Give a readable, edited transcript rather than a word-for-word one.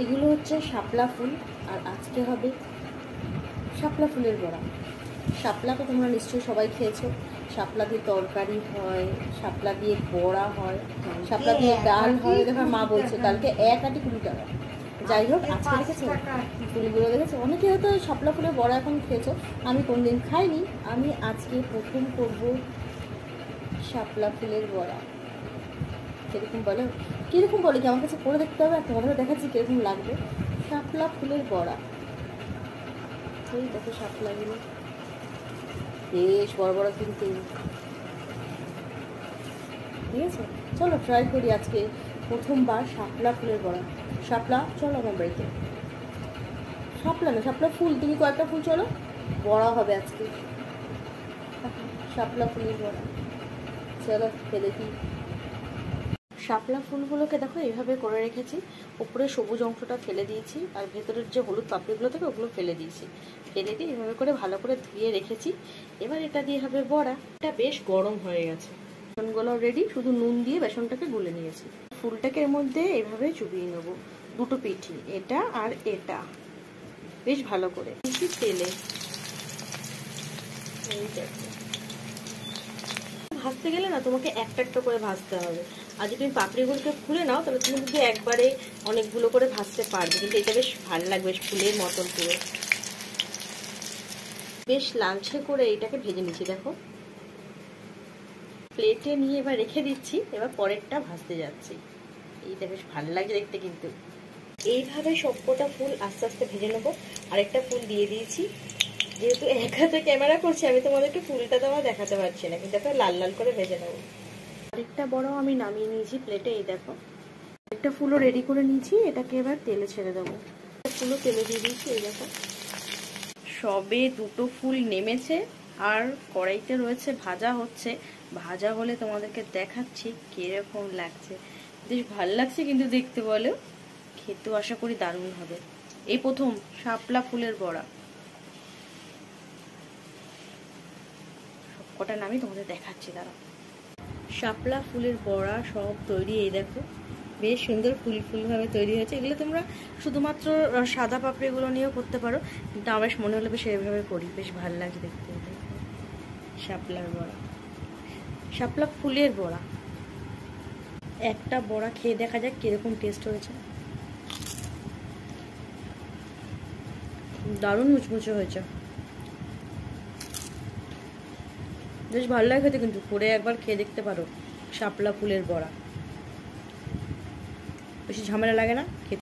এগুলো হচ্ছে শাপলা ফুল, আর আজকে হবে শাপলা ফুলের বড়া। শাপলা তো তোমরা নিশ্চয়ই সবাই খেয়েছো। শাপলা দিয়ে তরকারি হয়, শাপলা দিয়ে বড়া হয়, শাপলা দিয়ে ডাল হয়। দেখো মা বলছে কালকে 1 আটি 20 টাকা। যাই হোক, আজকে দেখেছো ফুলগুলো, দেখেছো অনেকে হয়তো শাপলা ফুলের বড়া এখন খেয়েছো, আমি কোনদিন খাইনি। আমি আজকে প্রথম করবো শাপলা ফুলের বড়া। কীরকম বলো, কীরকম বলে কি আমার কাছে করে দেখতে হবে, আর তোমাদের দেখাচ্ছি কীরকম লাগবে। শাপলা ফুলের বড়া, এই দেখো শাপলাগুলো বেশ বড় বড় কিন্তু, ঠিক আছে। চলো ট্রাই করি আজকে প্রথমবার শাপলা ফুলের বড়া। শাপলা চলো আমার বাড়িতে, শাপলা না শাপলা ফুল, তুমি কয়েকটা ফুল চলো, বড়া হবে আজকে শাপলা ফুলের বড়া। চলো ফেলে দিই। শাপলা ফুলগুলোকে দেখো এইভাবে করে রেখেছি, উপরে সবুজ অংশটা ফেলে দিয়েছি, আর ভেতরের যে হলুদ পাপড়িগুলো থাকে ওগুলো ফেলে দিয়েছি। ফেলে দিয়ে এভাবে করে ভালো করে ধুয়ে রেখেছি। এবার এটা দিয়ে হবে বড়া। এটা বেশ গরম হয়ে গেছে, বেসনগুলো রেডি, শুধু নুন দিয়ে বেসনটাকে গুলে নিয়েছি। ফুলটাকে এর মধ্যে এভাবে চুবিয়ে নেবো, দুটো পিঠি, এটা আর এটা, বেশ ভালো করে তেলে। ভাজতে গেলে না তোমাকে একটা একটা করে ভাজতে হবে, আর যদি তুমি পাপড়িগুলোকে খুলে নাও তাহলে তুমি কিন্তু একবারে অনেকগুলো করে ভাজতে পারবে, কিন্তু এটা বেশ ভালো লাগবে, বেশ ফুলের মতন পুরো। বেশ লালচে করে এটাকে ভেজে নিচ্ছি, দেখো প্লেটে নিয়ে এবার রেখে দিচ্ছি। এবার পরেরটা ভাজতে যাচ্ছি। এইটা বেশ ভালো লাগছে দেখতে কিন্তু। এইভাবে সবকটা ফুল আস্তে আস্তে ভেজে নেবো। আরেকটা ফুল দিয়ে দিয়েছি, যেহেতু এক হাতে ক্যামেরা করছি আমি তোমাদেরকে ফুলটা তো আমার দেখাতে পারছি না, কিন্তু একটা লাল লাল করে ভেজে নেবো। আরেকটা বড় আমি নামিয়ে নিয়েছি প্লেটে, এই দেখো একটা ফুলও রেডি করে নিয়েছি। এটাকে এবার তেলে ছেড়ে দেবো। ফুলও তেলে দিয়ে দিয়েছি, এই দেখো সবে দুটো ফুল নেমেছে, আর কড়াইতে রয়েছে ভাজা হচ্ছে। ভাজা হলে তোমাদেরকে দেখাচ্ছি কিরকম লাগছে। বেশ ভালো লাগছে কিন্তু দেখতে, বলো খেতেও আশা করি দারুণ হবে। এই প্রথম শাপলা ফুলের বড়া, সবকটা নামই তোমাদের দেখাচ্ছি, দাঁড়াও। শাপলা ফুলের বড়া সব তৈরি, এই দেখো বেশ সুন্দর ফুল ফুলভাবে তৈরি হয়েছে। এগুলো তোমরা শুধুমাত্র সাদা পাপড়িগুলো নিয়েও করতে পারো, কিন্তু আমার মনে হলো বেশ এভাবে করি, বেশ ভালো লাগে দেখতে। শাপলার বড়া, শাপলা ফুলের বড়া, একটা বড়া খেয়ে দেখা যাক কিরকম টেস্ট হয়েছে। দারুণ মুচমুচে হয়েছে, বেশ ভালো লাগে খেতে, কিন্তু করে একবার খেয়ে দেখতে পারো শাপলা ফুলের বড়া, বেশি ঝামেলা লাগে না খেতে।